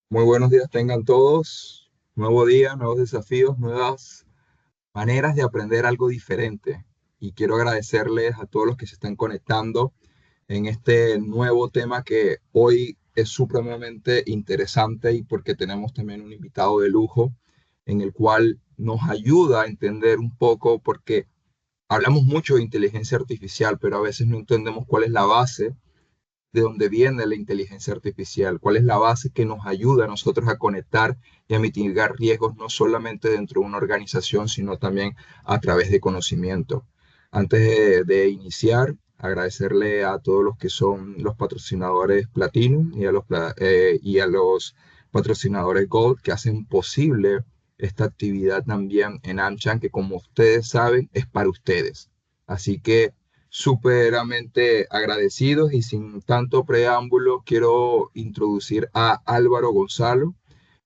Muy buenos días tengan todos. Nuevo día, nuevos desafíos, nuevas maneras de aprender algo diferente. Y quiero agradecerles a todos los que se están conectando en este nuevo tema que hoy es supremamente interesante y porque tenemos también un invitado de lujo en el cual nos ayuda a entender un poco, porque hablamos mucho de inteligencia artificial, pero a veces no entendemos cuál es la base de dónde viene la inteligencia artificial, cuál es la base que nos ayuda a nosotros a conectar y a mitigar riesgos no solamente dentro de una organización, sino también a través de conocimiento. Antes de iniciar, agradecerle a todos los que son los patrocinadores Platinum y a los patrocinadores Gold que hacen posible esta actividad también en AmCham, que como ustedes saben es para ustedes. Así que superamente agradecidos y sin tanto preámbulo, quiero introducir a Álvaro Gonzalo.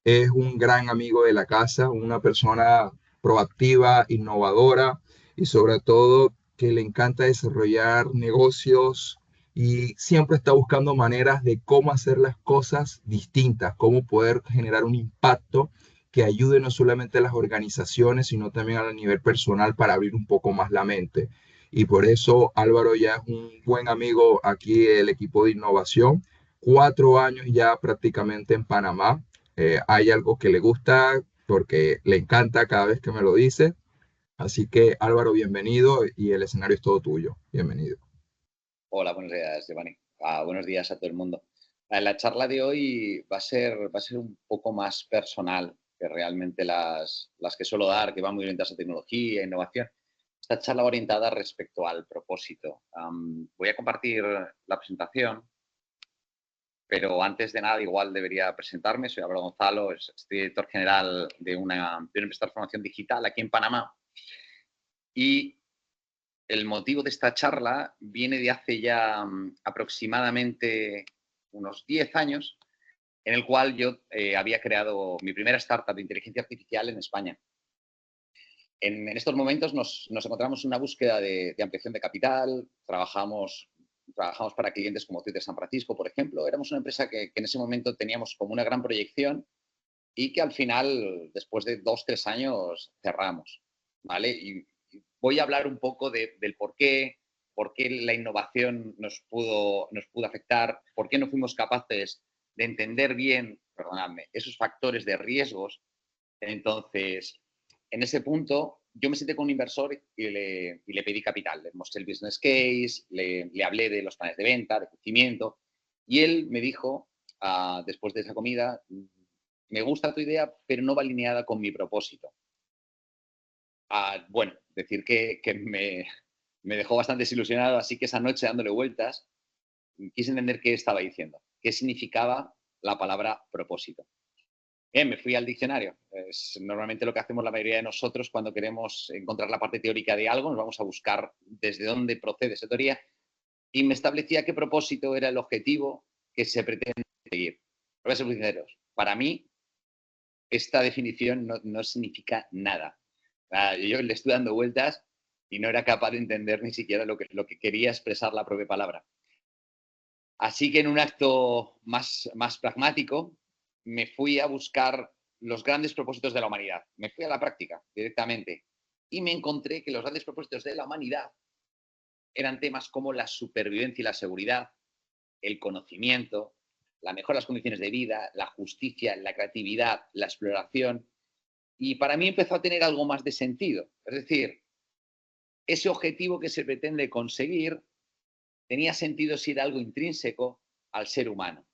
Es un gran amigo de la casa, una persona proactiva, innovadora y sobre todo que le encanta desarrollar negocios y siempre está buscando maneras de cómo hacer las cosas distintas, cómo poder generar un impacto que ayude no solamente a las organizaciones, sino también a nivel personal para abrir un poco más la mente. Y por eso Álvaro ya es un buen amigo aquí del equipo de innovación, 4 años ya prácticamente en Panamá. Hay algo que le gusta porque le encanta cada vez que me lo dice. Así que Álvaro, bienvenido y el escenario es todo tuyo. Bienvenido. Hola, buenos días, Giovanni. Buenos días a todo el mundo. La charla de hoy va a ser un poco más personal que realmente las que suelo dar, que van muy orientadas a tecnología, e innovación. Esta charla va orientada respecto al propósito. Voy a compartir la presentación, pero antes de nada igual debería presentarme. Soy Álvaro Gonzalo, soy director general de una empresa de formación digital aquí en Panamá. Y el motivo de esta charla viene de hace ya aproximadamente unos 10 años, en el cual yo había creado mi primera startup de inteligencia artificial en España. En estos momentos nos encontramos en una búsqueda de ampliación de capital, trabajamos para clientes como Twitter San Francisco, por ejemplo. Éramos una empresa que en ese momento teníamos como una gran proyección y que al final, después de 2, 3 años, cerramos. ¿Vale? Y voy a hablar un poco del por qué la innovación nos pudo afectar, por qué no fuimos capaces de entender bien, perdonadme, esos factores de riesgos. Entonces, en ese punto, yo me senté con un inversor y le pedí capital. Le mostré el business case, le hablé de los planes de venta, de crecimiento, y él me dijo, después de esa comida, me gusta tu idea, pero no va alineada con mi propósito. Bueno, decir que me dejó bastante desilusionado, así que esa noche dándole vueltas, quise entender qué estaba diciendo, qué significaba la palabra propósito. Me fui al diccionario. Es normalmente lo que hacemos la mayoría de nosotros cuando queremos encontrar la parte teórica de algo, nos vamos a buscar desde dónde procede esa teoría y me establecía qué propósito era el objetivo que se pretende seguir. Voy a ser muy sinceros. Para mí, esta definición no significa nada. Yo le estoy dando vueltas y no era capaz de entender ni siquiera lo que quería expresar la propia palabra. Así que en un acto más pragmático, me fui a buscar los grandes propósitos de la humanidad. Me fui a la práctica directamente y me encontré que los grandes propósitos de la humanidad eran temas como la supervivencia y la seguridad, el conocimiento, la mejora de las condiciones de vida, la justicia, la creatividad, la exploración. Y para mí empezó a tener algo más de sentido. Es decir, ese objetivo que se pretende conseguir tenía sentido si era algo intrínseco al ser humano.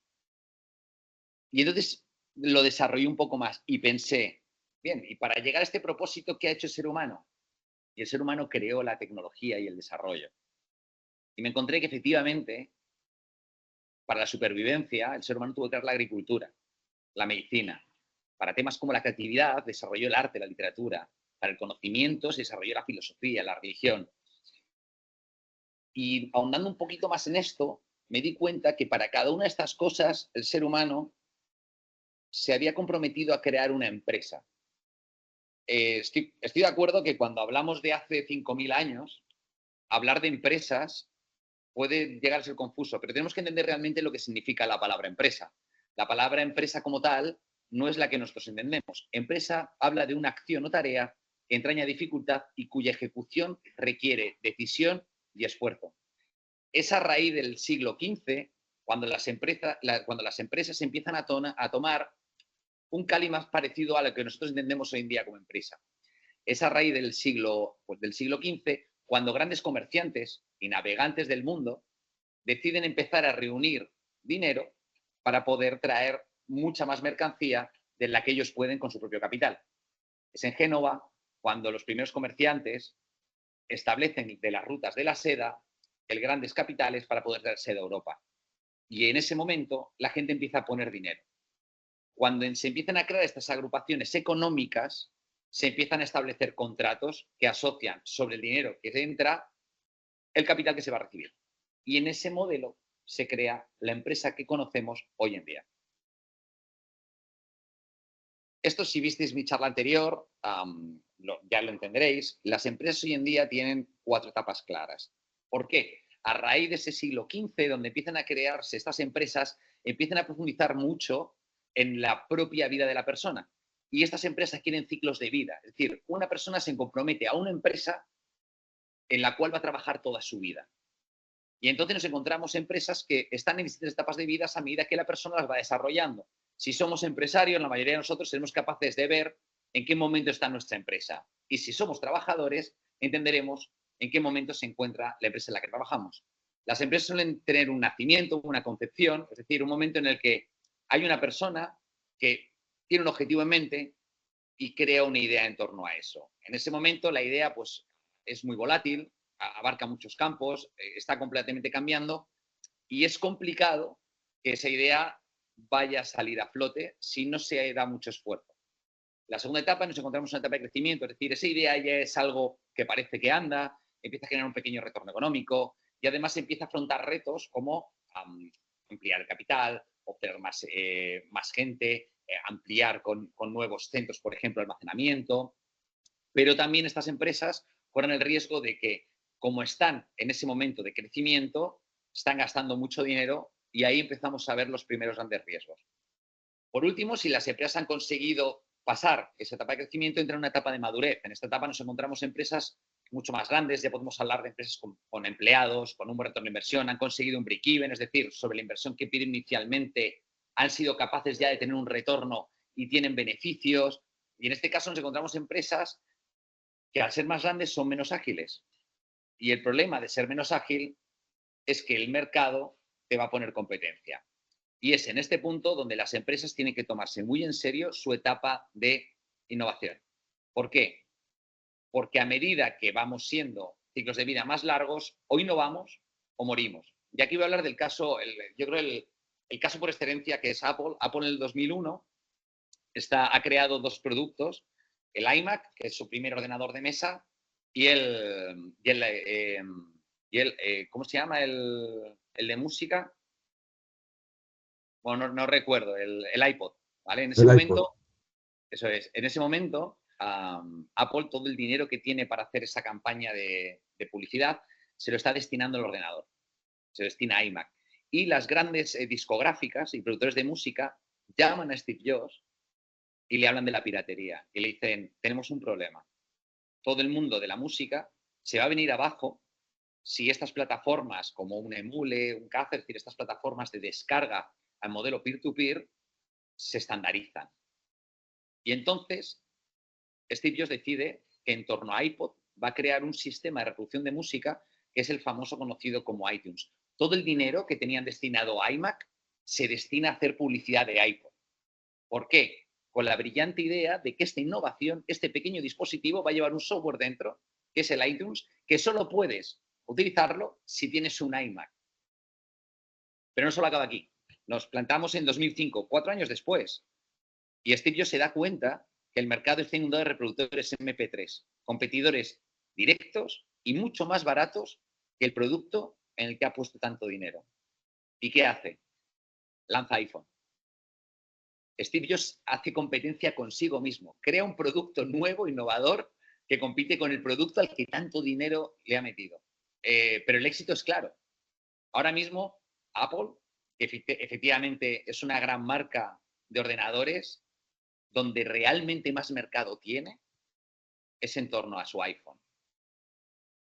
Y entonces lo desarrollé un poco más y pensé, bien, y para llegar a este propósito, ¿qué ha hecho el ser humano? Y el ser humano creó la tecnología y el desarrollo. Y me encontré que efectivamente, para la supervivencia, el ser humano tuvo que crear la agricultura, la medicina. Para temas como la creatividad, desarrolló el arte, la literatura. Para el conocimiento, se desarrolló la filosofía, la religión. Y ahondando un poquito más en esto, me di cuenta que para cada una de estas cosas, el ser humano se había comprometido a crear una empresa. Estoy de acuerdo que cuando hablamos de hace 5.000 años, hablar de empresas puede llegar a ser confuso, pero tenemos que entender realmente lo que significa la palabra empresa. La palabra empresa como tal no es la que nosotros entendemos. Empresa habla de una acción o tarea que entraña dificultad y cuya ejecución requiere decisión y esfuerzo. Es a raíz del siglo XV cuando las empresas empiezan a tomar un cali más parecido a lo que nosotros entendemos hoy en día como empresa. Es a raíz del siglo XV cuando grandes comerciantes y navegantes del mundo deciden empezar a reunir dinero para poder traer mucha más mercancía de la que ellos pueden con su propio capital. Es en Génova cuando los primeros comerciantes establecen de las rutas de la seda el grandes capitales para poder traer seda a Europa. Y en ese momento la gente empieza a poner dinero. Cuando se empiezan a crear estas agrupaciones económicas, se empiezan a establecer contratos que asocian sobre el dinero que entra el capital que se va a recibir. Y en ese modelo se crea la empresa que conocemos hoy en día. Esto, si visteis mi charla anterior, ya lo entenderéis. Las empresas hoy en día tienen 4 etapas claras. ¿Por qué? A raíz de ese siglo XV, donde empiezan a crearse estas empresas, empiezan a profundizar mucho en la propia vida de la persona. Y estas empresas quieren ciclos de vida. Es decir, una persona se compromete a una empresa en la cual va a trabajar toda su vida. Y entonces nos encontramos empresas que están en distintas etapas de vida a medida que la persona las va desarrollando. Si somos empresarios, la mayoría de nosotros seremos capaces de ver en qué momento está nuestra empresa. Y si somos trabajadores, entenderemos en qué momento se encuentra la empresa en la que trabajamos. Las empresas suelen tener un nacimiento, una concepción, es decir, un momento en el que hay una persona que tiene un objetivo en mente y crea una idea en torno a eso. En ese momento la idea pues, es muy volátil, abarca muchos campos, está completamente cambiando y es complicado que esa idea vaya a salir a flote si no se da mucho esfuerzo. La segunda etapa nos encontramos en una etapa de crecimiento, es decir, esa idea ya es algo que parece que anda, empieza a generar un pequeño retorno económico y además empieza a afrontar retos como ampliar el capital, obtener más gente, ampliar con nuevos centros, por ejemplo, almacenamiento. Pero también estas empresas corren el riesgo de que, como están en ese momento de crecimiento, están gastando mucho dinero y ahí empezamos a ver los primeros grandes riesgos. Por último, si las empresas han conseguido pasar esa etapa de crecimiento, entra en una etapa de madurez. En esta etapa nos encontramos empresas mucho más grandes, ya podemos hablar de empresas con empleados, con un buen retorno de inversión, han conseguido un break-even, es decir, sobre la inversión que piden inicialmente, han sido capaces ya de tener un retorno y tienen beneficios. Y en este caso nos encontramos empresas que al ser más grandes son menos ágiles. Y el problema de ser menos ágil es que el mercado te va a poner competencia. Y es en este punto donde las empresas tienen que tomarse muy en serio su etapa de innovación. ¿Por qué? Porque a medida que vamos siendo ciclos de vida más largos, o innovamos o morimos. Y aquí voy a hablar del caso, yo creo el caso por excelencia que es Apple. Apple en el 2001 ha creado 2 productos, el iMac, que es su primer ordenador de mesa, y ¿cómo se llama? El de música. Bueno, no recuerdo, el iPod, ¿vale? En ese El iPod. momento, eso es, en ese momento, Apple, todo el dinero que tiene para hacer esa campaña de publicidad, se lo está destinando al ordenador, se lo destina a iMac. Y las grandes discográficas y productores de música llaman a Steve Jobs y le hablan de la piratería y le dicen, tenemos un problema. Todo el mundo de la música se va a venir abajo si estas plataformas como un Emule, un Kafka, es decir, estas plataformas de descarga al modelo peer-to-peer se estandarizan. Y entonces Steve Jobs decide que en torno a iPod va a crear un sistema de reproducción de música que es el famoso conocido como iTunes. Todo el dinero que tenían destinado a iMac se destina a hacer publicidad de iPod. ¿Por qué? Con la brillante idea de que esta innovación, este pequeño dispositivo va a llevar un software dentro, que es el iTunes, que solo puedes utilizarlo si tienes un iMac. Pero no solo acaba aquí. Nos plantamos en 2005, 4 años después, y Steve Jobs se da cuenta que el mercado está inundado de reproductores MP3, competidores directos y mucho más baratos que el producto en el que ha puesto tanto dinero. ¿Y qué hace? Lanza iPhone. Steve Jobs hace competencia consigo mismo, crea un producto nuevo, innovador, que compite con el producto al que tanto dinero le ha metido. Pero el éxito es claro. Ahora mismo, Apple que efectivamente es una gran marca de ordenadores, donde realmente más mercado tiene es en torno a su iPhone.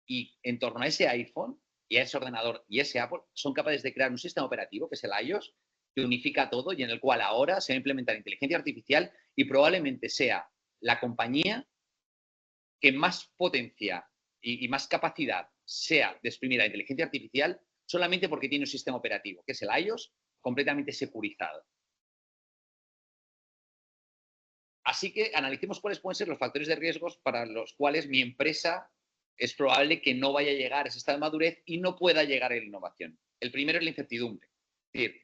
Y en torno a ese iPhone y a ese ordenador y ese Apple son capaces de crear un sistema operativo, que es el iOS, que unifica todo y en el cual ahora se va a implementar inteligencia artificial y probablemente sea la compañía que más potencia y más capacidad sea de exprimir la inteligencia artificial solamente porque tiene un sistema operativo, que es el iOS, completamente securizado. Así que analicemos cuáles pueden ser los factores de riesgos para los cuales mi empresa es probable que no vaya a llegar a ese estado de madurez y no pueda llegar a la innovación. El primero es la incertidumbre. Es decir,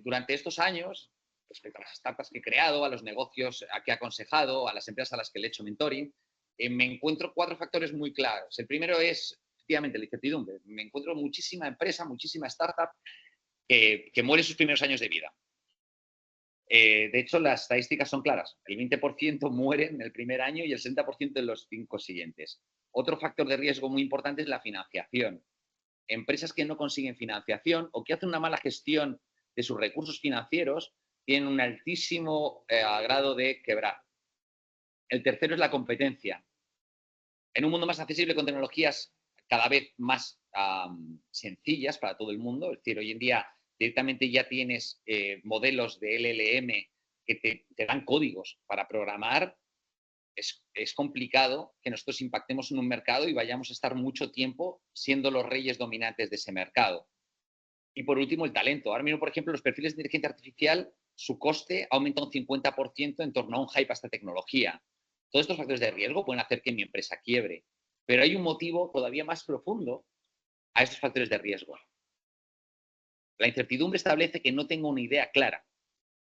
durante estos años, respecto a las startups que he creado, a los negocios que he aconsejado, a las empresas a las que le he hecho mentoring, me encuentro 4 factores muy claros. El primero es, efectivamente, la incertidumbre. Me encuentro muchísima empresa, muchísima startup que muere en sus primeros años de vida. De hecho, las estadísticas son claras. El 20% muere en el primer año y el 60% en los 5 siguientes. Otro factor de riesgo muy importante es la financiación. Empresas que no consiguen financiación o que hacen una mala gestión de sus recursos financieros tienen un altísimo grado de quebrar. El tercero es la competencia. En un mundo más accesible con tecnologías cada vez más sencillas para todo el mundo, es decir, hoy en día directamente ya tienes modelos de LLM que te dan códigos para programar, es complicado que nosotros impactemos en un mercado y vayamos a estar mucho tiempo siendo los reyes dominantes de ese mercado. Y por último, el talento. Ahora mismo, por ejemplo, los perfiles de inteligencia artificial, su coste aumenta un 50% en torno a un hype a esta tecnología. Todos estos factores de riesgo pueden hacer que mi empresa quiebre. Pero hay un motivo todavía más profundo a estos factores de riesgo. La incertidumbre establece que no tengo una idea clara.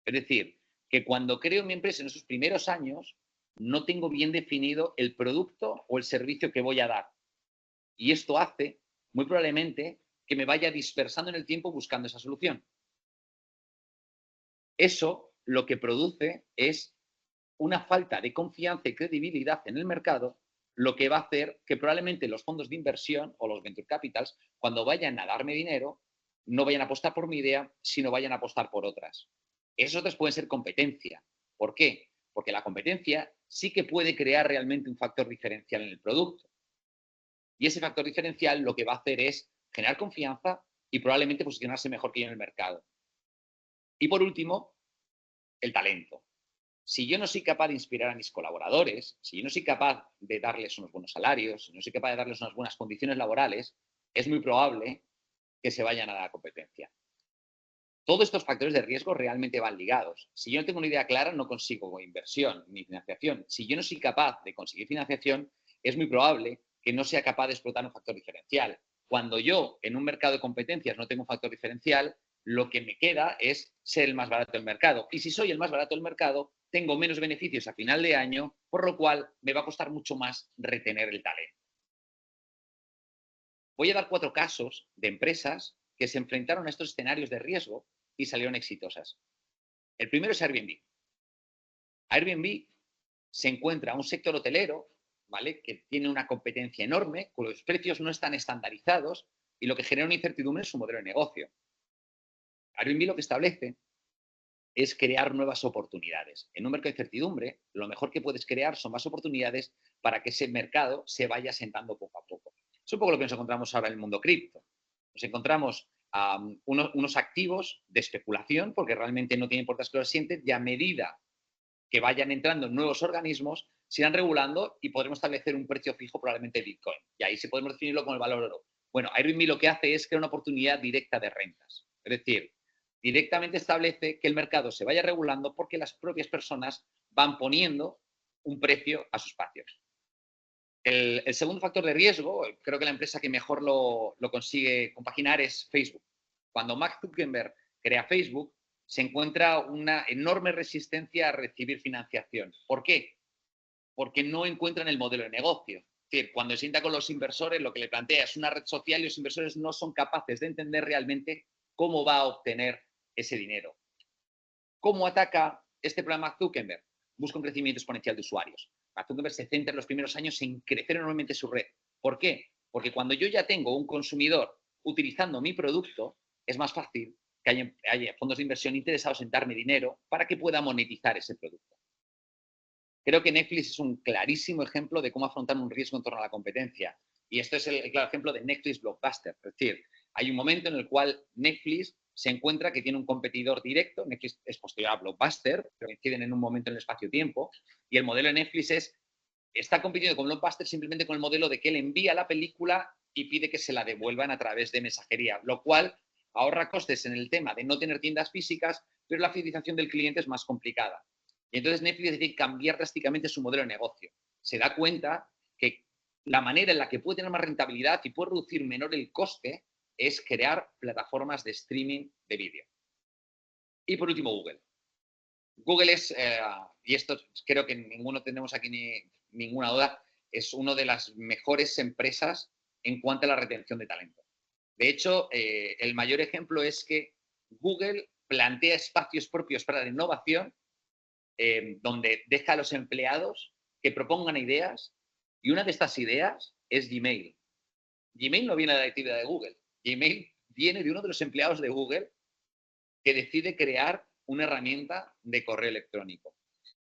Es decir, que cuando creo mi empresa en esos primeros años, no tengo bien definido el producto o el servicio que voy a dar. Y esto hace, muy probablemente, que me vaya dispersando en el tiempo buscando esa solución. Eso lo que produce es una falta de confianza y credibilidad en el mercado, lo que va a hacer que probablemente los fondos de inversión o los venture capitals, cuando vayan a darme dinero, no vayan a apostar por mi idea, sino vayan a apostar por otras. Esas otras pueden ser competencia. ¿Por qué? Porque la competencia sí que puede crear realmente un factor diferencial en el producto. Y ese factor diferencial lo que va a hacer es generar confianza y probablemente posicionarse mejor que yo en el mercado. Y por último, el talento. Si yo no soy capaz de inspirar a mis colaboradores, si yo no soy capaz de darles unos buenos salarios, si no soy capaz de darles unas buenas condiciones laborales, es muy probable que se vayan a la competencia. Todos estos factores de riesgo realmente van ligados. Si yo no tengo una idea clara, no consigo inversión ni financiación. Si yo no soy capaz de conseguir financiación, es muy probable que no sea capaz de explotar un factor diferencial. Cuando yo en un mercado de competencias no tengo un factor diferencial, lo que me queda es ser el más barato del mercado. Y si soy el más barato del mercado, tengo menos beneficios a final de año, por lo cual me va a costar mucho más retener el talento. Voy a dar 4 casos de empresas que se enfrentaron a estos escenarios de riesgo y salieron exitosas. El primero es Airbnb. Airbnb se encuentra un sector hotelero, ¿vale?, que tiene una competencia enorme, cuyos precios no están estandarizados y lo que genera una incertidumbre en su modelo de negocio. Airbnb lo que establece es crear nuevas oportunidades. En un mercado de incertidumbre, lo mejor que puedes crear son más oportunidades para que ese mercado se vaya asentando poco a poco. Es un poco lo que nos encontramos ahora en el mundo cripto. Nos encontramos unos activos de especulación, porque realmente no tienen puertas que lo sienten, y a medida que vayan entrando nuevos organismos, se irán regulando y podremos establecer un precio fijo probablemente de Bitcoin. Y ahí sí podemos definirlo con el valor oro. Bueno, Airbnb lo que hace es crear una oportunidad directa de rentas. Es decir, directamente establece que el mercado se vaya regulando porque las propias personas van poniendo un precio a sus espacios. El segundo factor de riesgo, creo que la empresa que mejor lo consigue compaginar es Facebook. Cuando Mark Zuckerberg crea Facebook, se encuentra una enorme resistencia a recibir financiación. ¿Por qué? Porque no encuentran el modelo de negocio. Es decir, cuando se sienta con los inversores, lo que le plantea es una red social y los inversores no son capaces de entender realmente cómo va a obtener ese dinero. ¿Cómo ataca este problema Zuckerberg? Busca un crecimiento exponencial de usuarios. Zuckerberg se centra en los primeros años en crecer enormemente su red. ¿Por qué? Porque cuando yo ya tengo un consumidor utilizando mi producto, es más fácil que haya fondos de inversión interesados en darme dinero para que pueda monetizar ese producto. Creo que Netflix es un clarísimo ejemplo de cómo afrontar un riesgo en torno a la competencia. Y esto es el claro ejemplo de Netflix Blockbuster. Es decir, hay un momento en el cual Netflix se encuentra que tiene un competidor directo. Netflix es posterior a Blockbuster, pero coinciden en un momento en el espacio-tiempo. Y el modelo de Netflix está compitiendo con Blockbuster simplemente con el modelo de que él envía la película y pide que se la devuelvan a través de mensajería, lo cual ahorra costes en el tema de no tener tiendas físicas, pero la fidelización del cliente es más complicada. Y entonces Netflix decide cambiar drásticamente su modelo de negocio. Se da cuenta que la manera en la que puede tener más rentabilidad y puede reducir menor el coste es crear plataformas de streaming de vídeo. Y por último, Google. Google es, y esto creo que ninguno tenemos aquí ninguna duda, es una de las mejores empresas en cuanto a la retención de talento. De hecho, el mayor ejemplo es que Google plantea espacios propios para la innovación donde deja a los empleados que propongan ideas y una de estas ideas es Gmail. Gmail no viene de la actividad de Google. Gmail viene de uno de los empleados de Google que decide crear una herramienta de correo electrónico.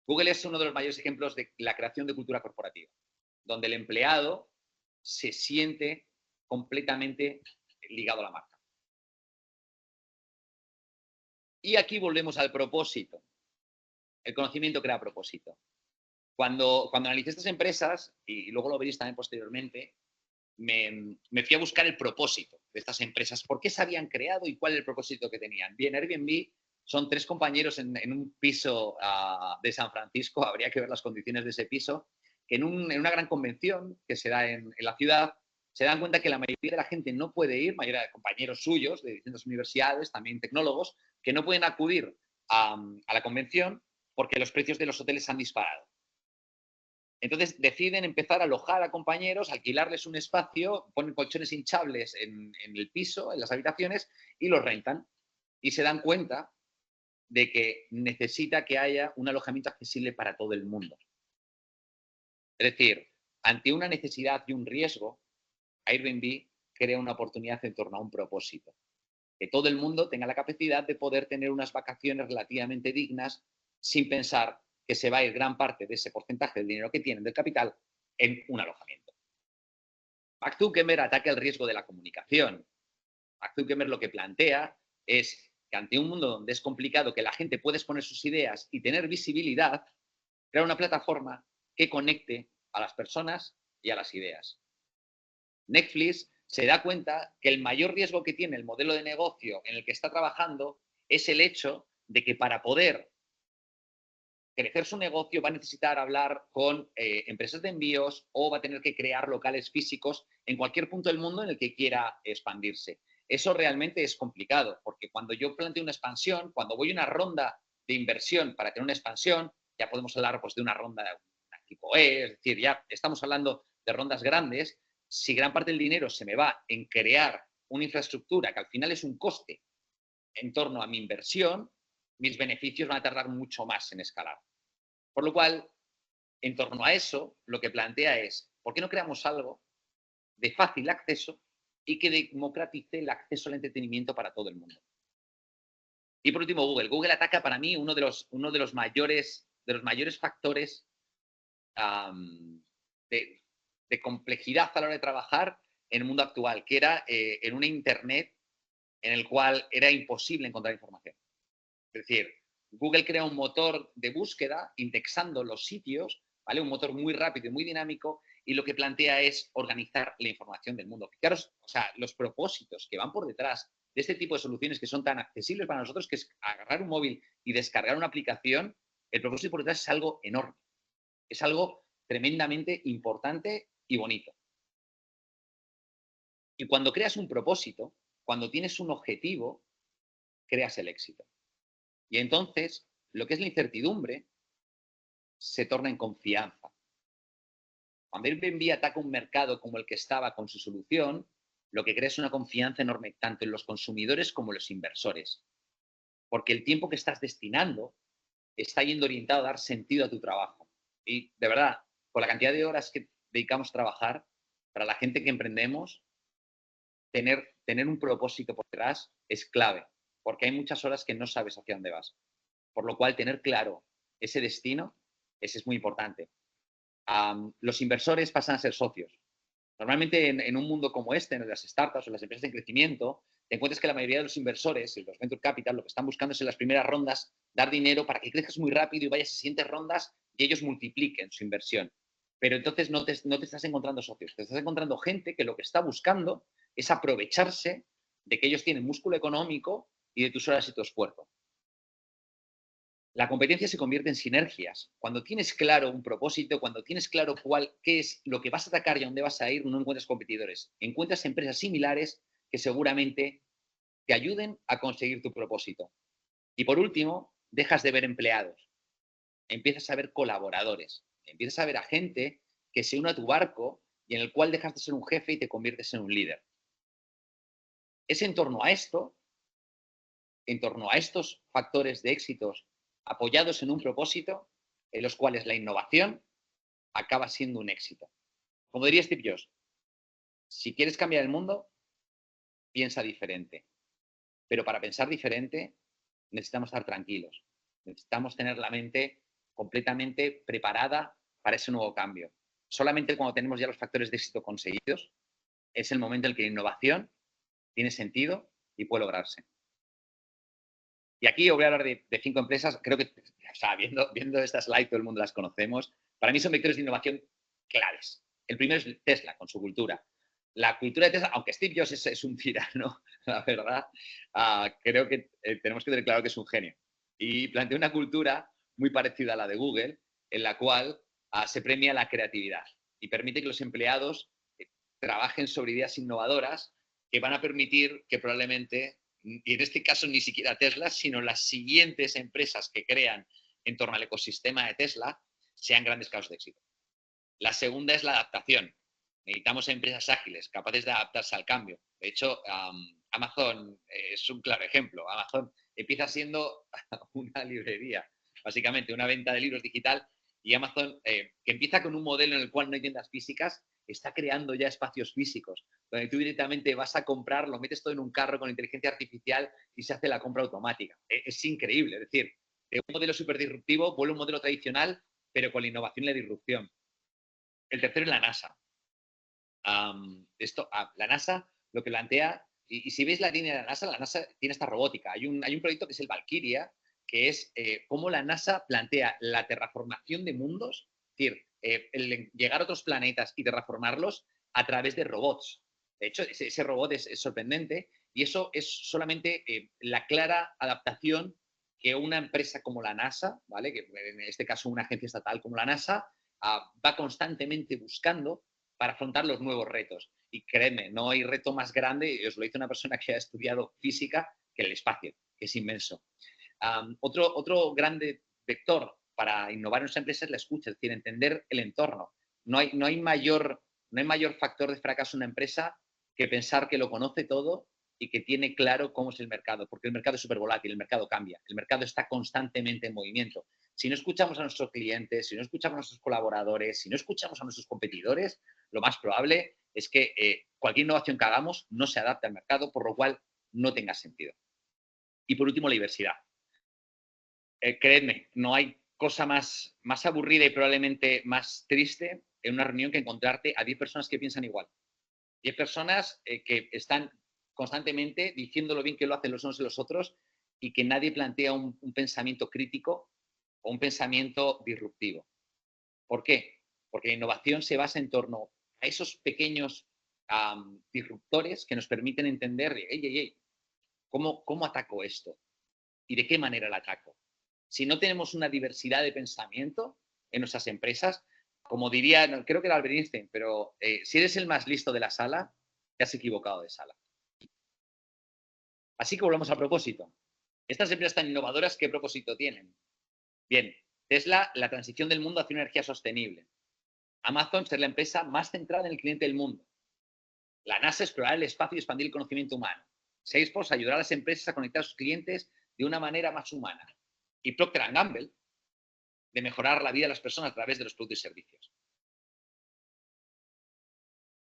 Google es uno de los mayores ejemplos de la creación de cultura corporativa, donde el empleado se siente completamente ligado a la marca. Y aquí volvemos al propósito. El conocimiento crea propósito. Cuando analicé estas empresas, y luego lo veréis también posteriormente, me fui a buscar el propósito de estas empresas, por qué se habían creado y cuál era el propósito que tenían. Bien, Airbnb son 3 compañeros en un piso de San Francisco, habría que ver las condiciones de ese piso, que en una gran convención que se da en la ciudad, se dan cuenta que la mayoría de la gente no puede ir, mayoría de compañeros suyos de distintas universidades, también tecnólogos, que no pueden acudir a la convención porque los precios de los hoteles han disparado. Entonces deciden empezar a alojar a compañeros, alquilarles un espacio, ponen colchones hinchables en el piso, en las habitaciones, y los rentan. Y se dan cuenta de que necesita que haya un alojamiento accesible para todo el mundo. Es decir, ante una necesidad y un riesgo, Airbnb crea una oportunidad en torno a un propósito. Que todo el mundo tenga la capacidad de poder tener unas vacaciones relativamente dignas sin pensar que se va a ir gran parte de ese porcentaje del dinero que tienen del capital en un alojamiento. Mark Zuckerberg ataca el riesgo de la comunicación. Mark Zuckerberg lo que plantea es que ante un mundo donde es complicado que la gente pueda exponer sus ideas y tener visibilidad, crear una plataforma que conecte a las personas y a las ideas. Netflix se da cuenta que el mayor riesgo que tiene el modelo de negocio en el que está trabajando es el hecho de que para poder crecer su negocio va a necesitar hablar con empresas de envíos o va a tener que crear locales físicos en cualquier punto del mundo en el que quiera expandirse. Eso realmente es complicado, porque cuando yo planteo una expansión, cuando voy a una ronda de inversión para tener una expansión, ya podemos hablar pues, de una ronda tipo E, es decir, ya estamos hablando de rondas grandes. Si gran parte del dinero se me va en crear una infraestructura que al final es un coste en torno a mi inversión, mis beneficios van a tardar mucho más en escalar. Por lo cual, en torno a eso, lo que plantea es, ¿por qué no creamos algo de fácil acceso y que democratice el acceso al entretenimiento para todo el mundo? Y por último, Google. Google ataca para mí uno de los mayores factores de complejidad a la hora de trabajar en el mundo actual, que era en una Internet en el cual era imposible encontrar información. Es decir, Google crea un motor de búsqueda indexando los sitios, ¿vale? Un motor muy rápido y muy dinámico, y lo que plantea es organizar la información del mundo. Fijaros, o sea, los propósitos que van por detrás de este tipo de soluciones que son tan accesibles para nosotros, que es agarrar un móvil y descargar una aplicación, el propósito por detrás es algo enorme. Es algo tremendamente importante y bonito. Y cuando creas un propósito, cuando tienes un objetivo, creas el éxito. Y entonces, lo que es la incertidumbre se torna en confianza. Cuando Airbnb ataca un mercado como el que estaba con su solución, lo que crea es una confianza enorme, tanto en los consumidores como en los inversores. Porque el tiempo que estás destinando está yendo orientado a dar sentido a tu trabajo. Y de verdad, con la cantidad de horas que dedicamos a trabajar, para la gente que emprendemos, tener un propósito por detrás es clave. porque hay muchas horas que no sabes hacia dónde vas. Por lo cual, tener claro ese destino, ese es muy importante. Los inversores pasan a ser socios. Normalmente en un mundo como este, en las startups o las empresas de crecimiento, te encuentras que la mayoría de los inversores, los venture capital, lo que están buscando es en las primeras rondas dar dinero para que crezcas muy rápido y vayas a siguientes rondas y ellos multipliquen su inversión. Pero entonces no te estás encontrando socios, te estás encontrando gente que lo que está buscando es aprovecharse de que ellos tienen músculo económico y de tus horas y tu esfuerzo. La competencia se convierte en sinergias. Cuando tienes claro un propósito, cuando tienes claro qué es lo que vas a atacar y a dónde vas a ir, no encuentras competidores. Encuentras empresas similares que seguramente te ayuden a conseguir tu propósito. Y por último, dejas de ver empleados. Empiezas a ver colaboradores. Empiezas a ver a gente que se une a tu barco y en el cual dejas de ser un jefe y te conviertes en un líder. Es en torno a esto, en torno a estos factores de éxitos apoyados en un propósito, en los cuales la innovación acaba siendo un éxito. Como diría Steve Jobs, si quieres cambiar el mundo, piensa diferente. Pero para pensar diferente necesitamos estar tranquilos. Necesitamos tener la mente completamente preparada para ese nuevo cambio. Solamente cuando tenemos ya los factores de éxito conseguidos es el momento en el que la innovación tiene sentido y puede lograrse. Y aquí os voy a hablar de 5 empresas, creo que, o sea, viendo esta slide, todo el mundo las conocemos. Para mí son vectores de innovación claves. El primero es Tesla, con su cultura. La cultura de Tesla, aunque Steve Jobs es un tirano, la verdad, creo que tenemos que tener claro que es un genio. Y plantea una cultura muy parecida a la de Google, en la cual se premia la creatividad y permite que los empleados trabajen sobre ideas innovadoras que van a permitir que probablemente, y en este caso ni siquiera Tesla, sino las siguientes empresas que crean en torno al ecosistema de Tesla, sean grandes casos de éxito. La segunda es la adaptación. Necesitamos empresas ágiles, capaces de adaptarse al cambio. De hecho, Amazon es un claro ejemplo. Amazon empieza siendo una librería, básicamente una venta de libros digital, y Amazon, que empieza con un modelo en el cual no hay tiendas físicas, está creando ya espacios físicos, donde tú directamente vas a comprar, lo metes todo en un carro con inteligencia artificial y se hace la compra automática. Es increíble, es decir, de un modelo súper disruptivo vuelve un modelo tradicional, pero con la innovación y la disrupción. El tercero es la NASA. La NASA lo que plantea, y si veis la línea de la NASA tiene esta robótica. Hay un proyecto que es el Valkyria, que es cómo la NASA plantea la terraformación de mundos, es decir, el llegar a otros planetas y terraformarlos a través de robots. De hecho, ese robot es sorprendente y eso es solamente la clara adaptación que una empresa como la NASA, ¿vale? Que en este caso una agencia estatal como la NASA, va constantemente buscando para afrontar los nuevos retos. Y créeme, no hay reto más grande, y os lo dice una persona que ha estudiado física, que el espacio, que es inmenso. Otro grande vector para innovar en nuestra empresa es la escucha, es decir, entender el entorno. No hay mayor factor de fracaso en una empresa que pensar que lo conoce todo y que tiene claro cómo es el mercado, porque el mercado es súper volátil, el mercado cambia, el mercado está constantemente en movimiento. Si no escuchamos a nuestros clientes, si no escuchamos a nuestros colaboradores, si no escuchamos a nuestros competidores, lo más probable es que cualquier innovación que hagamos no se adapte al mercado, por lo cual no tenga sentido. Y por último, la diversidad. Creedme, no hay cosa más aburrida y probablemente más triste en una reunión que encontrarte a 10 personas que piensan igual. 10 personas que están constantemente diciendo lo bien que lo hacen los unos y los otros y que nadie plantea un pensamiento crítico o un pensamiento disruptivo. ¿Por qué? Porque la innovación se basa en torno a esos pequeños disruptores que nos permiten entender, ¿cómo ataco esto? ¿Y de qué manera lo ataco? Si no tenemos una diversidad de pensamiento en nuestras empresas, como diría, creo que era Albert Einstein, pero si eres el más listo de la sala, te has equivocado de sala. Así que volvamos al propósito. Estas empresas tan innovadoras, ¿qué propósito tienen? Bien, Tesla, la transición del mundo hacia una energía sostenible. Amazon, ser la empresa más centrada en el cliente del mundo. La NASA, explorar el espacio y expandir el conocimiento humano. Salesforce, ayudar a las empresas a conectar a sus clientes de una manera más humana. Y Procter & Gamble, de mejorar la vida de las personas a través de los productos y servicios.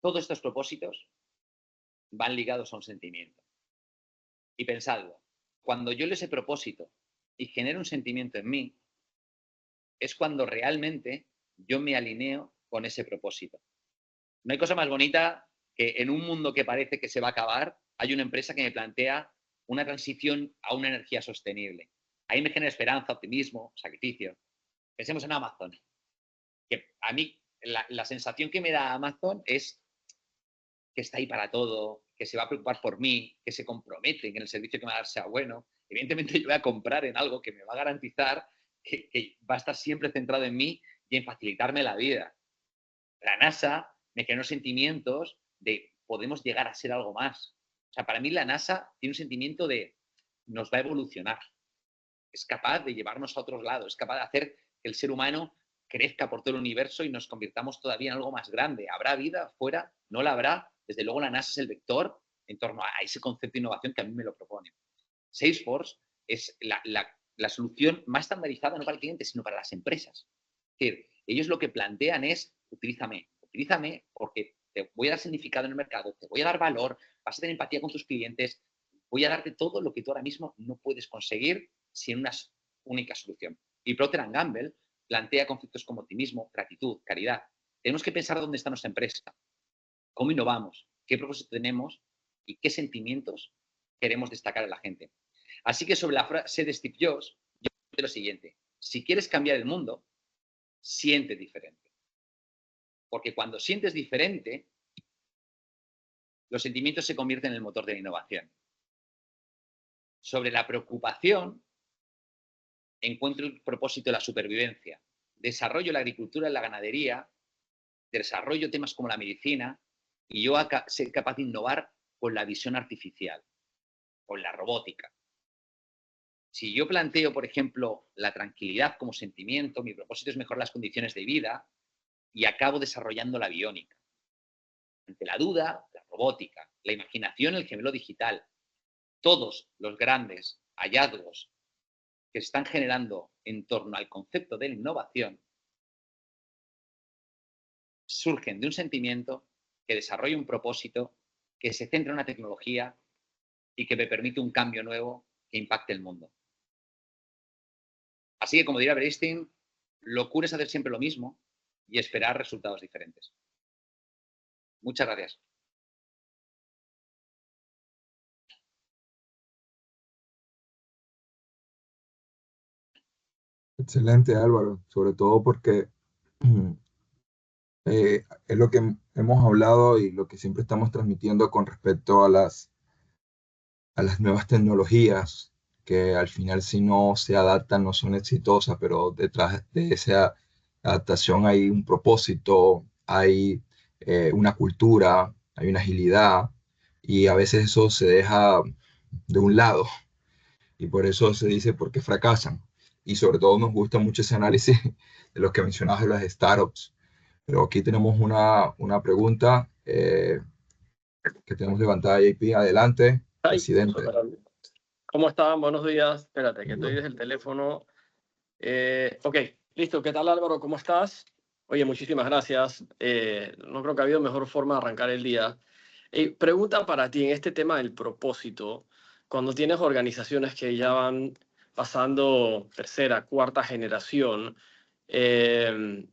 Todos estos propósitos van ligados a un sentimiento. Y pensadlo, cuando yo leo ese propósito y genero un sentimiento en mí, es cuando realmente yo me alineo con ese propósito. No hay cosa más bonita que en un mundo que parece que se va a acabar, hay una empresa que me plantea una transición a una energía sostenible. Ahí me genera esperanza, optimismo, sacrificio. Pensemos en Amazon, que a mí la sensación que me da Amazon es que está ahí para todo, que se va a preocupar por mí, que se compromete en que el servicio que me va a dar sea bueno. Evidentemente yo voy a comprar en algo que me va a garantizar que va a estar siempre centrado en mí y en facilitarme la vida. La NASA me generó sentimientos de podemos llegar a ser algo más. O sea, para mí la NASA tiene un sentimiento de nos va a evolucionar. Es capaz de llevarnos a otros lados, es capaz de hacer que el ser humano crezca por todo el universo y nos convirtamos todavía en algo más grande. ¿Habrá vida fuera? ¿No la habrá? Desde luego la NASA es el vector en torno a ese concepto de innovación que a mí me lo propone. Salesforce es la solución más estandarizada no para el cliente, sino para las empresas. Es decir, ellos lo que plantean es utilízame porque te voy a dar significado en el mercado, te voy a dar valor, vas a tener empatía con tus clientes, voy a darte todo lo que tú ahora mismo no puedes conseguir sin una única solución. Y Procter & Gamble plantea conceptos como optimismo, gratitud, caridad. Tenemos que pensar dónde está nuestra empresa, cómo innovamos, qué propósito tenemos y qué sentimientos queremos destacar a la gente. Así que sobre la frase de Steve Jobs, yo digo lo siguiente: si quieres cambiar el mundo, siente diferente. Porque cuando sientes diferente, los sentimientos se convierten en el motor de la innovación. Sobre la preocupación, encuentro el propósito de la supervivencia. Desarrollo la agricultura y la ganadería, desarrollo temas como la medicina y yo ser capaz de innovar con la visión artificial, con la robótica. Si yo planteo, por ejemplo, la tranquilidad como sentimiento, mi propósito es mejorar las condiciones de vida y acabo desarrollando la biónica. Ante la duda, la robótica, la imaginación, el gemelo digital, todos los grandes hallazgos que se están generando en torno al concepto de la innovación surgen de un sentimiento que desarrolla un propósito, que se centra en una tecnología y que me permite un cambio nuevo que impacte el mundo. Así que, como diría Bernstein, locura es hacer siempre lo mismo y esperar resultados diferentes. Muchas gracias. Excelente, Álvaro, sobre todo porque es lo que hemos hablado y lo que siempre estamos transmitiendo con respecto a las nuevas tecnologías, que al final si no se adaptan no son exitosas, pero detrás de esa adaptación hay un propósito, hay una cultura, hay una agilidad, y a veces eso se deja de un lado, y por eso se dice por qué fracasan. Y sobre todo nos gusta mucho ese análisis de los que mencionabas de las startups. Pero aquí tenemos una pregunta que tenemos levantada, JP. Adelante, Ay, presidente. ¿cómo están? Buenos días. Espérate, que estoy desde el teléfono. Ok, listo. ¿Qué tal, Álvaro? ¿Cómo estás? Oye, muchísimas gracias. No creo que ha habido mejor forma de arrancar el día. Pregunta para ti en este tema del propósito. Cuando tienes organizaciones que ya van pasando tercera, cuarta generación, eh,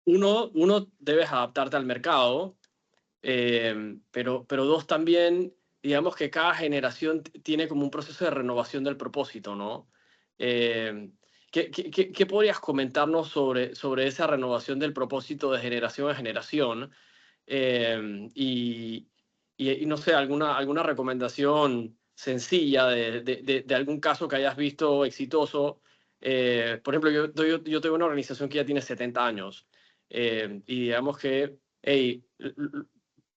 uno debes adaptarte al mercado, pero dos también, digamos que cada generación tiene como un proceso de renovación del propósito, ¿no? Eh, ¿qué podrías comentarnos sobre esa renovación del propósito de generación a generación? Y no sé, alguna recomendación sencilla de algún caso que hayas visto exitoso. Por ejemplo, yo tengo una organización que ya tiene 70 años, y digamos que, hey,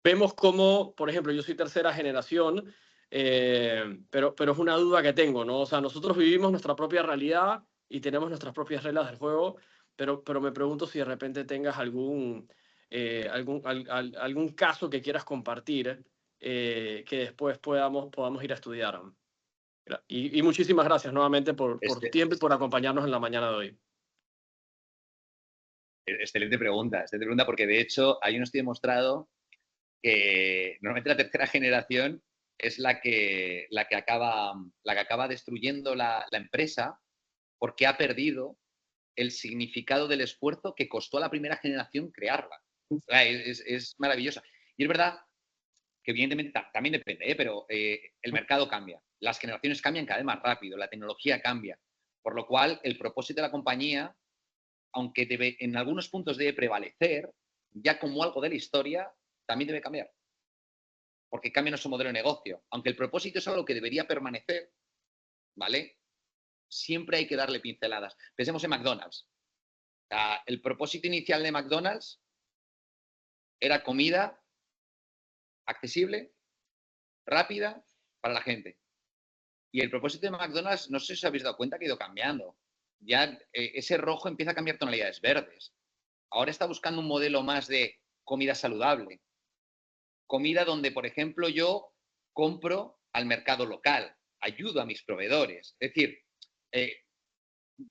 vemos cómo, por ejemplo, yo soy tercera generación, pero es una duda que tengo, ¿no? O sea, nosotros vivimos nuestra propia realidad y tenemos nuestras propias reglas del juego, pero me pregunto si de repente tengas algún caso que quieras compartir, que después podamos ir a estudiar. Y muchísimas gracias nuevamente por tu tiempo y por acompañarnos en la mañana de hoy. Excelente pregunta porque de hecho hay un estudio demostrado que normalmente la tercera generación es la que acaba destruyendo la empresa porque ha perdido el significado del esfuerzo que costó a la primera generación crearla. O sea, es maravillosa. Y es verdad que evidentemente también depende, pero el mercado cambia, las generaciones cambian cada vez más rápido, la tecnología cambia, por lo cual el propósito de la compañía, aunque en algunos puntos debe prevalecer, ya como algo de la historia, también debe cambiar, porque cambia nuestro modelo de negocio. Aunque el propósito es algo que debería permanecer, ¿vale? Siempre hay que darle pinceladas. Pensemos en McDonald's. El propósito inicial de McDonald's era comida accesible, rápida, para la gente. Y el propósito de McDonald's, no sé si os habéis dado cuenta que ha ido cambiando. Ya ese rojo empieza a cambiar tonalidades verdes. Ahora está buscando un modelo más de comida saludable. Comida donde, por ejemplo, yo compro al mercado local, ayudo a mis proveedores. Es decir,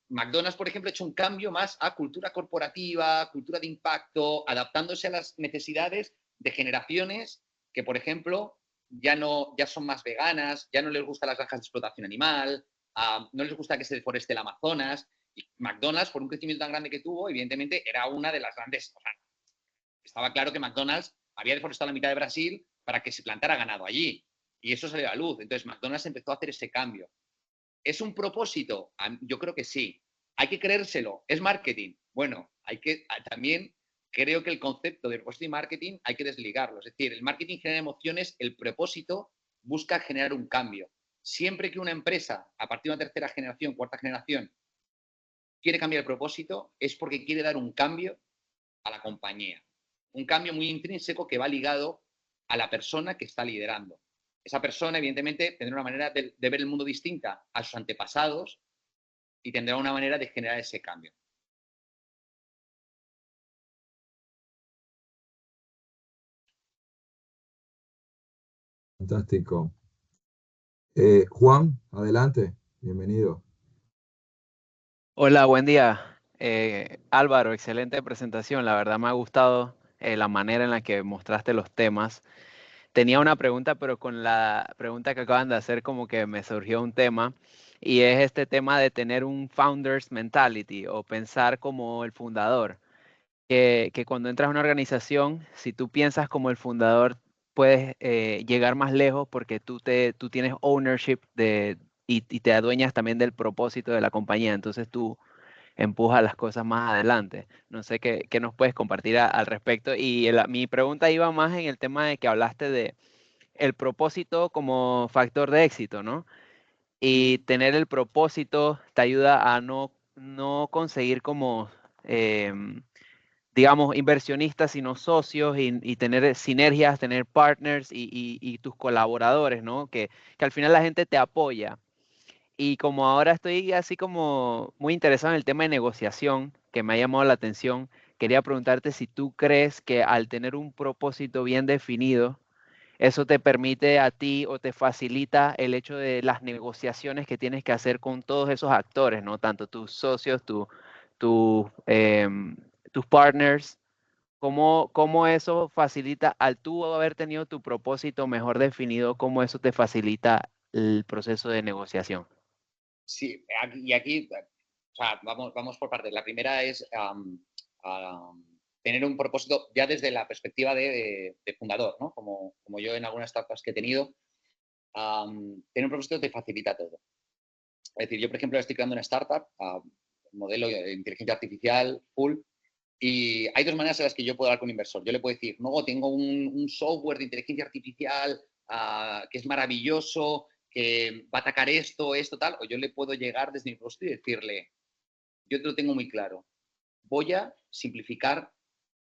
McDonald's, por ejemplo, ha hecho un cambio más a cultura corporativa, cultura de impacto, adaptándose a las necesidades de generaciones que, por ejemplo, ya son más veganas, ya no les gustan las granjas de explotación animal, no les gusta que se deforeste el Amazonas. Y McDonald's, por un crecimiento tan grande que tuvo, evidentemente era una de las grandes. O sea, estaba claro que McDonald's había deforestado la mitad de Brasil para que se plantara ganado allí. Y eso salió a la luz. Entonces McDonald's empezó a hacer ese cambio. ¿Es un propósito? Yo creo que sí. ¿Hay que creérselo? ¿Es marketing? Bueno, también creo que el concepto de propósito y marketing hay que desligarlo. Es decir, el marketing genera emociones, el propósito busca generar un cambio. Siempre que una empresa, a partir de una tercera generación, cuarta generación, quiere cambiar el propósito, es porque quiere dar un cambio a la compañía. Un cambio muy intrínseco que va ligado a la persona que está liderando. Esa persona, evidentemente, tendrá una manera de ver el mundo distinta a sus antepasados y tendrá una manera de generar ese cambio. Fantástico. Juan, adelante, bienvenido. Hola, buen día. Álvaro, excelente presentación. La verdad me ha gustado la manera en la que mostraste los temas. Tenía una pregunta, pero con la pregunta que acaban de hacer como que me surgió un tema y es este tema de tener un founder's mentality o pensar como el fundador. Que cuando entras a una organización, si tú piensas como el fundador, puedes llegar más lejos porque tú tienes ownership y te adueñas también del propósito de la compañía. Entonces tú empujas las cosas más adelante. No sé qué nos puedes compartir al respecto. Y mi pregunta iba más en el tema de que hablaste de el propósito como factor de éxito, ¿no? Y tener el propósito te ayuda a no conseguir como... digamos, inversionistas, sino socios y tener sinergias, tener partners y tus colaboradores, ¿no? Que al final la gente te apoya. Y como ahora estoy así como muy interesado en el tema de negociación, que me ha llamado la atención, quería preguntarte si tú crees que al tener un propósito bien definido, eso te permite a ti o te facilita el hecho de las negociaciones que tienes que hacer con todos esos actores, ¿no? Tanto tus socios, tu, tus partners. ¿Cómo eso facilita, al tú haber tenido tu propósito mejor definido, cómo eso te facilita el proceso de negociación? Sí, y aquí, o sea, vamos por partes. La primera es tener un propósito ya desde la perspectiva de fundador, ¿no? Como yo en algunas startups que he tenido, tener un propósito te facilita todo. Es decir, yo, por ejemplo, estoy creando una startup, modelo de inteligencia artificial full, y hay dos maneras en las que yo puedo hablar con un inversor. Yo le puedo decir, no, tengo un software de inteligencia artificial que es maravilloso, que va a atacar esto, tal, o yo le puedo llegar desde mi propósito y decirle, yo te lo tengo muy claro, voy a simplificar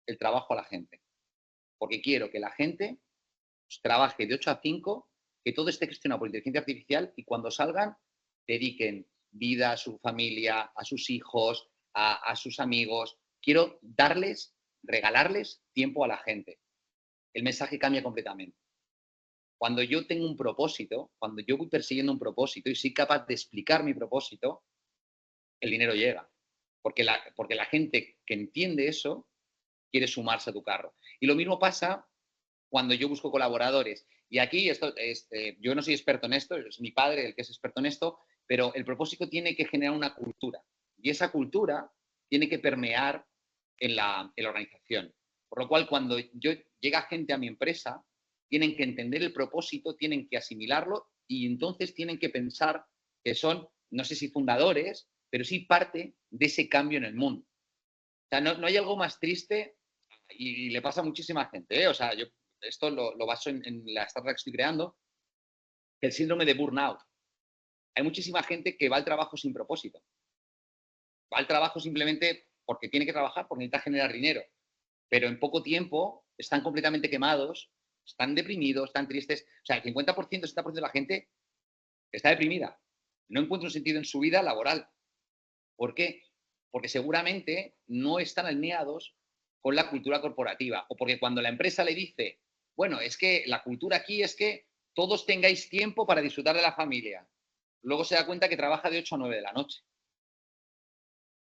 el trabajo a la gente, porque quiero que la gente trabaje de 8 a 5, que todo esté gestionado por inteligencia artificial y cuando salgan dediquen vida a su familia, a sus hijos, a sus amigos. Quiero regalarles tiempo a la gente. El mensaje cambia completamente. Cuando yo tengo un propósito, cuando yo voy persiguiendo un propósito y soy capaz de explicar mi propósito, el dinero llega. Porque la gente que entiende eso quiere sumarse a tu carro. Y lo mismo pasa cuando yo busco colaboradores Y aquí, yo no soy experto en esto, es mi padre el que es experto en esto, pero el propósito tiene que generar una cultura. Y esa cultura tiene que permear en la organización. Por lo cual, cuando llega gente a mi empresa, tienen que entender el propósito, tienen que asimilarlo y entonces tienen que pensar que son, no sé si fundadores, pero sí parte de ese cambio en el mundo. O sea, no hay algo más triste y le pasa a muchísima gente, ¿eh? O sea, yo esto lo baso en la startup que estoy creando, el síndrome de burnout. Hay muchísima gente que va al trabajo sin propósito. Va al trabajo simplemente porque tiene que trabajar, porque necesita generar dinero. Pero en poco tiempo están completamente quemados, están deprimidos, están tristes. O sea, el 50%, 60% de la gente está deprimida. No encuentra un sentido en su vida laboral. ¿Por qué? Porque seguramente no están alineados con la cultura corporativa. O porque cuando la empresa le dice, bueno, es que la cultura aquí es que todos tengáis tiempo para disfrutar de la familia. Luego se da cuenta que trabaja de 8 a 9 de la noche.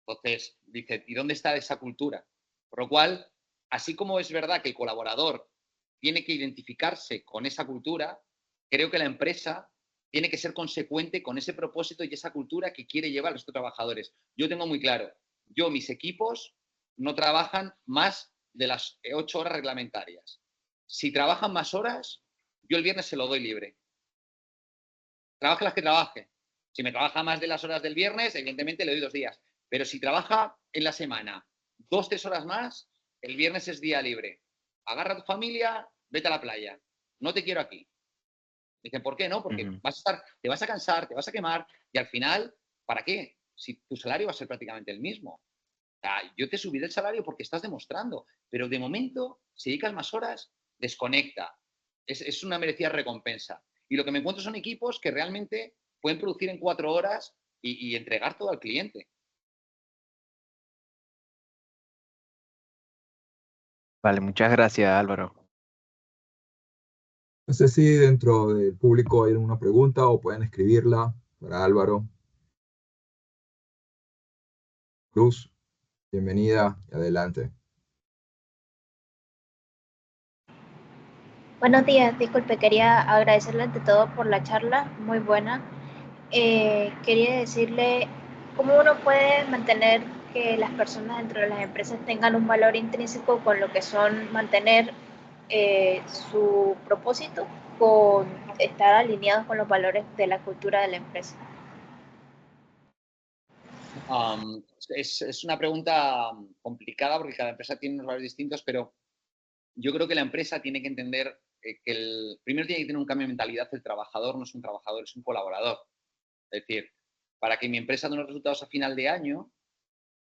Entonces, dice, ¿y dónde está esa cultura? Por lo cual, así como es verdad que el colaborador tiene que identificarse con esa cultura, creo que la empresa tiene que ser consecuente con ese propósito y esa cultura que quiere llevar a los trabajadores. Yo tengo muy claro, mis equipos no trabajan más de las 8 horas reglamentarias. Si trabajan más horas, yo el viernes se lo doy libre. Trabaje las que trabaje. Si me trabaja más de las horas del viernes, evidentemente le doy 2 días. Pero si trabaja en la semana 2, 3 horas más, el viernes es día libre. Agarra a tu familia, vete a la playa. No te quiero aquí. Dicen, ¿por qué no? Porque te vas a cansar, te vas a quemar y al final, ¿para qué? Si tu salario va a ser prácticamente el mismo. O sea, yo te subiré el salario porque estás demostrando, pero de momento, si dedicas más horas, desconecta. Es una merecida recompensa. Y lo que me encuentro son equipos que realmente pueden producir en 4 horas y entregar todo al cliente. Vale, muchas gracias, Álvaro. No sé si dentro del público hay alguna pregunta o pueden escribirla para Álvaro. Luz, bienvenida y adelante. Buenos días, disculpe, quería agradecerle ante todo por la charla, muy buena. Quería decirle cómo uno puede mantener que las personas dentro de las empresas tengan un valor intrínseco con lo que son mantener su propósito, con estar alineados con los valores de la cultura de la empresa. Es una pregunta complicada porque cada empresa tiene unos valores distintos, pero yo creo que la empresa tiene que entender que primero tiene que tener un cambio de mentalidad. El trabajador no es un trabajador, es un colaborador. Es decir, para que mi empresa dé unos resultados a final de año,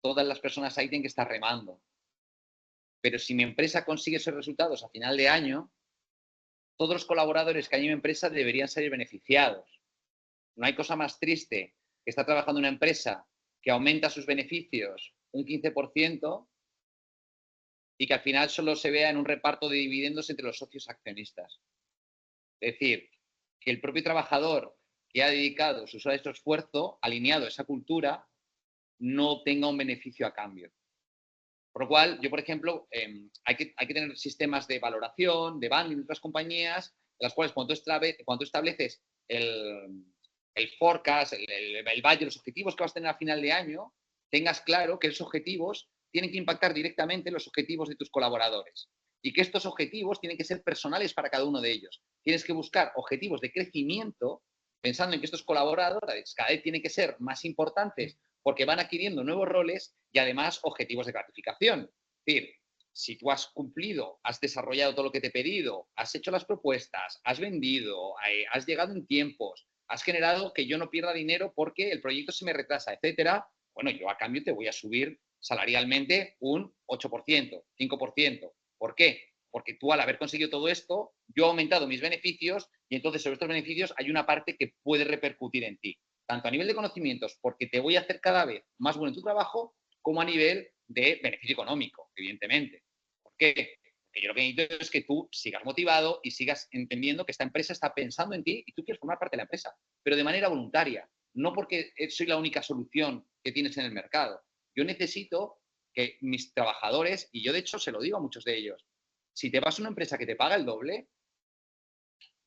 todas las personas ahí tienen que estar remando. Pero si mi empresa consigue esos resultados a final de año, todos los colaboradores que hay en mi empresa deberían salir beneficiados. No hay cosa más triste que estar trabajando en una empresa que aumenta sus beneficios un 15% y que al final solo se vea en un reparto de dividendos entre los socios accionistas. Es decir, que el propio trabajador que ha dedicado sus horas de esfuerzo, alineado a esa cultura, no tenga un beneficio a cambio. Por lo cual, yo, por ejemplo, hay que tener sistemas de valoración, de banding de otras compañías, en las cuales cuando tú estableces el forecast, el budget, los objetivos que vas a tener a final de año, tengas claro que esos objetivos tienen que impactar directamente en los objetivos de tus colaboradores y que estos objetivos tienen que ser personales para cada uno de ellos. Tienes que buscar objetivos de crecimiento pensando en que estos colaboradores cada vez tienen que ser más importantes porque van adquiriendo nuevos roles y además objetivos de gratificación. Es decir, si tú has cumplido, has desarrollado todo lo que te he pedido, has hecho las propuestas, has vendido, has llegado en tiempos, has generado que yo no pierda dinero porque el proyecto se me retrasa, etcétera, bueno, yo a cambio te voy a subir salarialmente un 8%, 5%. ¿Por qué? Porque tú al haber conseguido todo esto, yo he aumentado mis beneficios y entonces sobre estos beneficios hay una parte que puede repercutir en ti, tanto a nivel de conocimientos, porque te voy a hacer cada vez más bueno en tu trabajo, como a nivel de beneficio económico, evidentemente. ¿Por qué? Porque yo lo que necesito es que tú sigas motivado y sigas entendiendo que esta empresa está pensando en ti y tú quieres formar parte de la empresa, pero de manera voluntaria, no porque soy la única solución que tienes en el mercado. Yo necesito que mis trabajadores, y yo de hecho se lo digo a muchos de ellos, si te vas a una empresa que te paga el doble,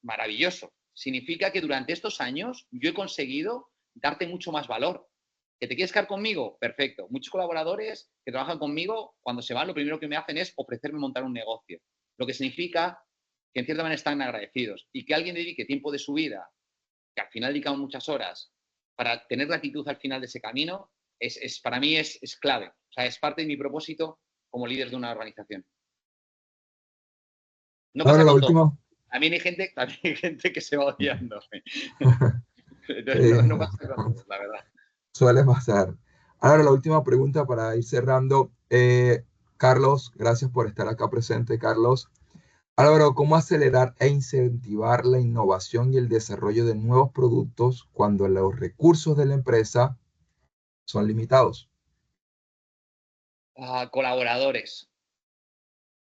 maravilloso. Significa que durante estos años yo he conseguido darte mucho más valor. ¿Que te quieres quedar conmigo? Perfecto. Muchos colaboradores que trabajan conmigo, cuando se van, lo primero que me hacen es ofrecerme montar un negocio. Lo que significa que en cierta manera están agradecidos. Y que alguien dedique tiempo de su vida, que al final dedicamos muchas horas, para tener gratitud al final de ese camino, para mí es clave. O sea, es parte de mi propósito como líder de una organización. No Ahora pasa la con todo. última. También hay gente que se va odiando. Entonces, Sí, no pasa con todos, la verdad. suele pasar. Ahora la última pregunta para ir cerrando. Carlos, gracias por estar acá presente, Carlos. Álvaro, ¿cómo acelerar e incentivar la innovación y el desarrollo de nuevos productos cuando los recursos de la empresa son limitados? Colaboradores.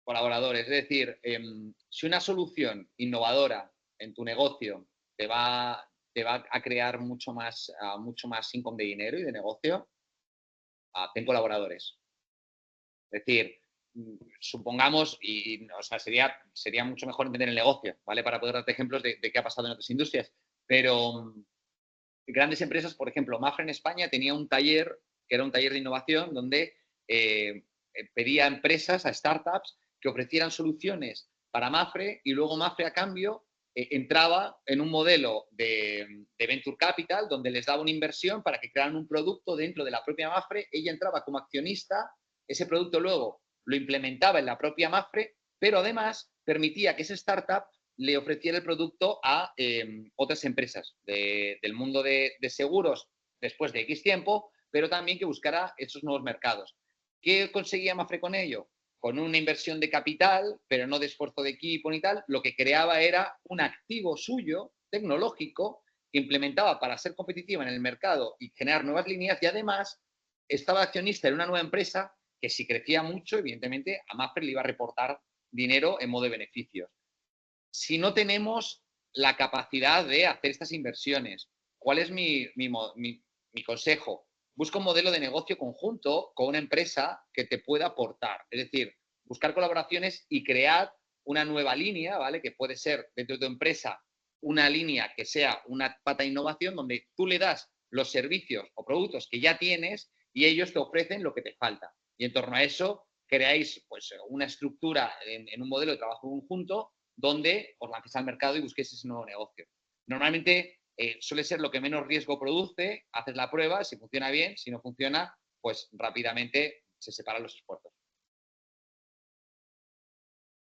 Es decir, si una solución innovadora en tu negocio te va a crear mucho más income de dinero y de negocio, ten colaboradores. Es decir, supongamos, o sea, sería mucho mejor entender el negocio, ¿vale? Para poder darte ejemplos de qué ha pasado en otras industrias. Pero grandes empresas, por ejemplo, Mafre en España tenía un taller, que era un taller de innovación, donde pedía a empresas, a startups, que ofrecieran soluciones para Mafre y luego Mafre a cambio entraba en un modelo de Venture Capital donde les daba una inversión para que crearan un producto dentro de la propia Mafre. Ella entraba como accionista, ese producto luego lo implementaba en la propia Mafre, pero además permitía que esa startup le ofreciera el producto a otras empresas del mundo de seguros después de X tiempo, pero también que buscara esos nuevos mercados. ¿Qué conseguía Mafre con ello? Con una inversión de capital, pero no de esfuerzo de equipo ni tal, lo que creaba era un activo suyo, tecnológico, que implementaba para ser competitiva en el mercado y generar nuevas líneas, y además estaba accionista en una nueva empresa que si crecía mucho, evidentemente a Mafre le iba a reportar dinero en modo de beneficios. Si no tenemos la capacidad de hacer estas inversiones, ¿cuál es mi consejo? Busca un modelo de negocio conjunto con una empresa que te pueda aportar. Es decir, buscar colaboraciones y crear una nueva línea, ¿vale? Que puede ser dentro de tu empresa una línea que sea una pata de innovación donde tú le das los servicios o productos que ya tienes y ellos te ofrecen lo que te falta. Y en torno a eso creáis pues, una estructura en un modelo de trabajo conjunto donde os lancéis al mercado y busquéis ese nuevo negocio. Normalmente suele ser lo que menos riesgo produce, haces la prueba, si funciona bien, si no funciona, pues rápidamente se separan los esfuerzos.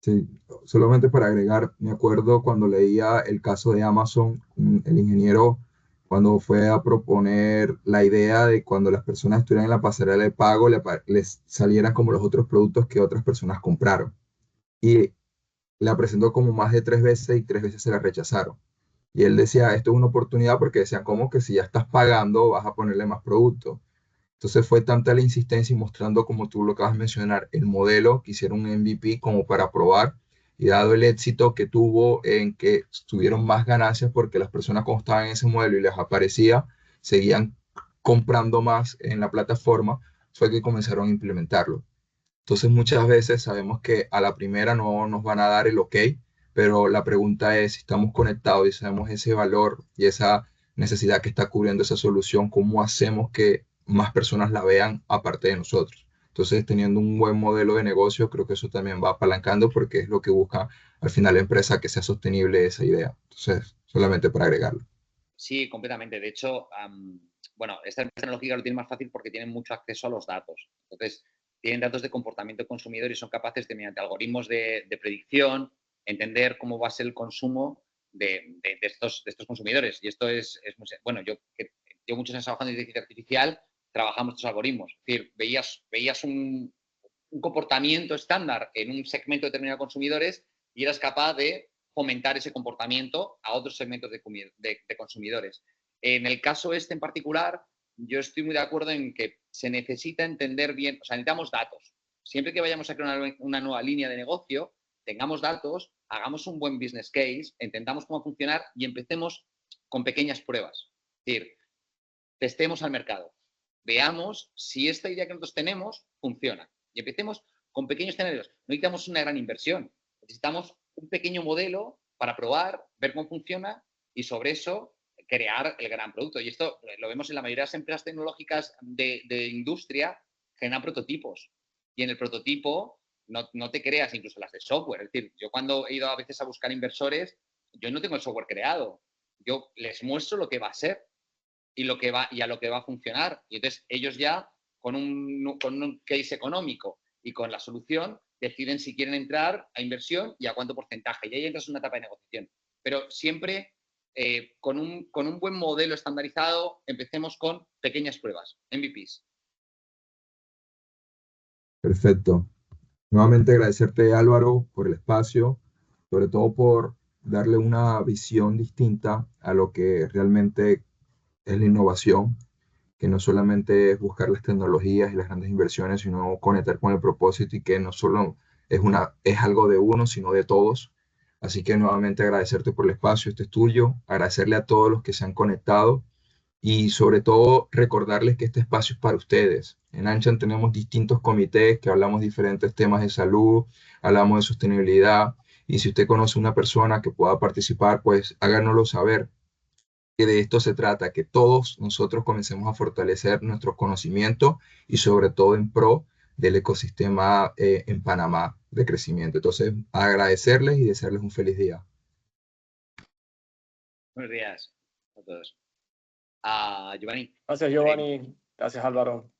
Sí, solamente para agregar, me acuerdo cuando leía el caso de Amazon, el ingeniero cuando fue a proponer la idea de cuando las personas estuvieran en la pasarela de pago, les salieran como los otros productos que otras personas compraron. Y la presentó como más de 3 veces y 3 veces se la rechazaron. Y él decía, esto es una oportunidad porque decían, ¿cómo que si ya estás pagando vas a ponerle más productos? Entonces fue tanta la insistencia y mostrando, como tú lo acabas de mencionar, el modelo que hicieron un MVP como para probar y dado el éxito que tuvo en que tuvieron más ganancias porque las personas cuando estaban en ese modelo y les aparecía, seguían comprando más en la plataforma, fue que comenzaron a implementarlo. Entonces muchas veces sabemos que a la primera no nos van a dar el ok, pero la pregunta es si estamos conectados y sabemos ese valor y esa necesidad que está cubriendo esa solución, ¿cómo hacemos que más personas la vean aparte de nosotros? Entonces, teniendo un buen modelo de negocio, creo que eso también va apalancando porque es lo que busca al final la empresa, que sea sostenible esa idea. Entonces, solamente para agregarlo. Sí, completamente. De hecho, bueno, esta empresa tecnológica lo tiene más fácil porque tienen mucho acceso a los datos. Entonces, tienen datos de comportamiento consumidor y son capaces de, mediante algoritmos de predicción, entender cómo va a ser el consumo de estos consumidores. Y esto es muy, bueno, yo muchos años trabajando en inteligencia artificial, trabajamos estos algoritmos. Es decir, veías un comportamiento estándar en un segmento determinado de consumidores y eras capaz de fomentar ese comportamiento a otros segmentos de consumidores. En el caso este en particular, yo estoy muy de acuerdo en que se necesita entender bien, o sea, necesitamos datos. Siempre que vayamos a crear una nueva línea de negocio, tengamos datos, hagamos un buen business case, entendamos cómo funcionar y empecemos con pequeñas pruebas. Es decir, testemos al mercado, veamos si esta idea que nosotros tenemos funciona y empecemos con pequeños escenarios. No necesitamos una gran inversión, necesitamos un pequeño modelo para probar, ver cómo funciona y sobre eso crear el gran producto. Y esto lo vemos en la mayoría de las empresas tecnológicas de industria, generan prototipos. Y en el prototipo no te creas, incluso las de software. Es decir, yo cuando he ido a veces a buscar inversores, yo no tengo el software creado. Yo les muestro lo que va a ser y a lo que va a funcionar. Y entonces ellos ya, con un case económico y con la solución, deciden si quieren entrar a inversión y a cuánto porcentaje. Y ahí entras en una etapa de negociación. Pero siempre con un buen modelo estandarizado, empecemos con pequeñas pruebas, MVPs. Perfecto. Nuevamente agradecerte, Álvaro, por el espacio, sobre todo por darle una visión distinta a lo que realmente es la innovación, que no solamente es buscar las tecnologías y las grandes inversiones, sino conectar con el propósito y que no solo es algo de uno, sino de todos. Así que nuevamente agradecerte por el espacio, este es tuyo, agradecerle a todos los que se han conectado y sobre todo recordarles que este espacio es para ustedes. En Anshan tenemos distintos comités que hablamos diferentes temas de salud, hablamos de sostenibilidad y si usted conoce una persona que pueda participar, pues háganoslo saber, que de esto se trata, que todos nosotros comencemos a fortalecer nuestros conocimientos y sobre todo en pro del ecosistema en Panamá de crecimiento. Entonces, agradecerles y desearles un feliz día. Buenos días a todos. Giovanni. Gracias, Giovanni. Gracias, Álvaro.